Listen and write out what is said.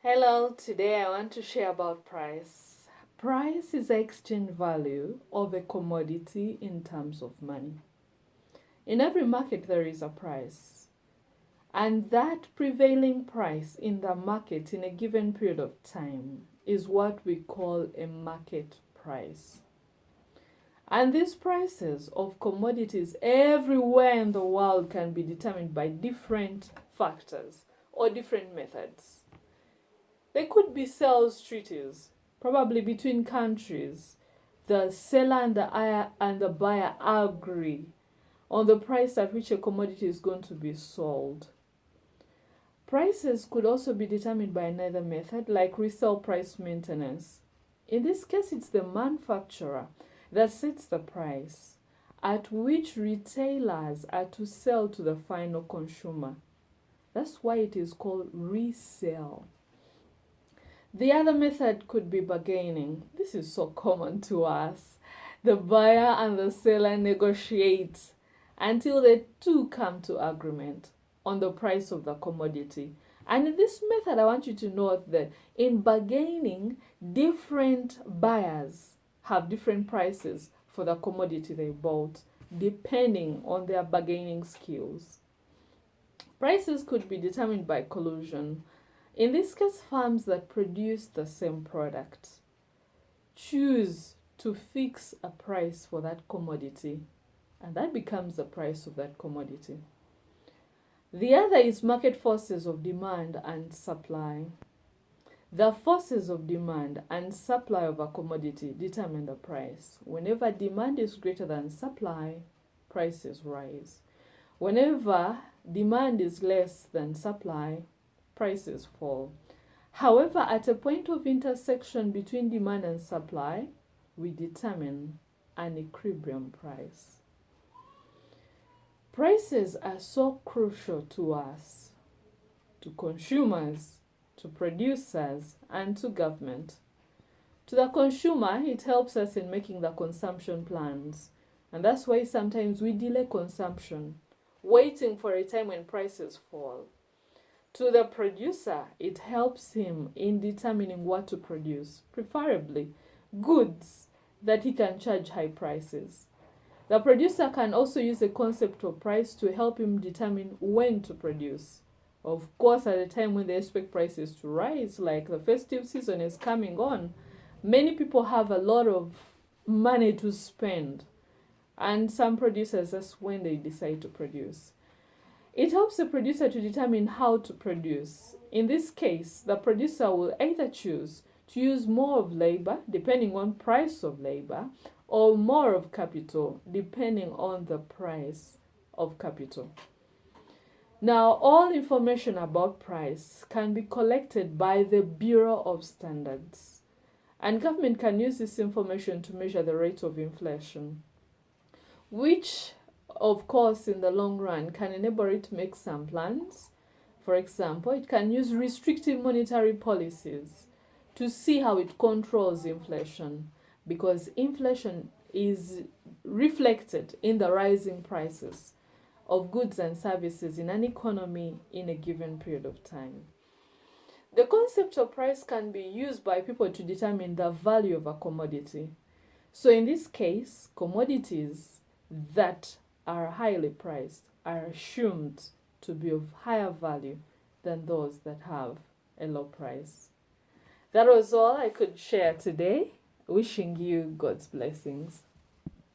Hello, today I want to share about price. Price is the exchange value of a commodity in terms of money. In every market, there is a price, and that prevailing price in the market in a given period of time is what we call a market price. And these prices of commodities everywhere in the world can be determined by different factors or different methods. There could be sales treaties, probably between countries. The seller and the buyer agree on the price at which a commodity is going to be sold. Prices could also be determined by another method, like resale price maintenance. In this case, it's the manufacturer that sets the price at which retailers are to sell to the final consumer. That's why it is called resale. The other method could be bargaining. This is so common to us. The buyer and the seller negotiate until the two come to agreement on the price of the commodity. And in this method, I want you to note that in bargaining, different buyers have different prices for the commodity they bought, depending on their bargaining skills. Prices could be determined by collusion. In this case, firms that produce the same product choose to fix a price for that commodity, and that becomes the price of that commodity. The other is market forces of demand and supply. The forces of demand and supply of a commodity determine the price. Whenever demand is greater than supply, prices rise. Whenever demand is less than supply, prices fall. However, at a point of intersection between demand and supply, we determine an equilibrium price. Prices are so crucial to us, to consumers, to producers, and to government. To the consumer, it helps us in making the consumption plans, and that's why sometimes we delay consumption, waiting for a time when prices fall. To the producer, it helps him in determining what to produce, preferably goods that he can charge high prices. The producer can also use the concept of price to help him determine when to produce. Of course, at a time when they expect prices to rise, like the festive season is coming on, many people have a lot of money to spend, and some producers, that's when they decide to produce. It helps the producer to determine how to produce. In this case, the producer will either choose to use more of labor, depending on price of labor, or more of capital, depending on the price of capital. Now, all information about price can be collected by the Bureau of Standards, and government can use this information to measure the rate of inflation, which of course, in the long run, can enable it to make some plans. For example, it can use restrictive monetary policies to see how it controls inflation, because inflation is reflected in the rising prices of goods and services in an economy in a given period of time. The concept of price can be used by people to determine the value of a commodity. So in this case, commodities that are highly priced are assumed to be of higher value than those that have a low price. That was all I could share today. Wishing you God's blessings.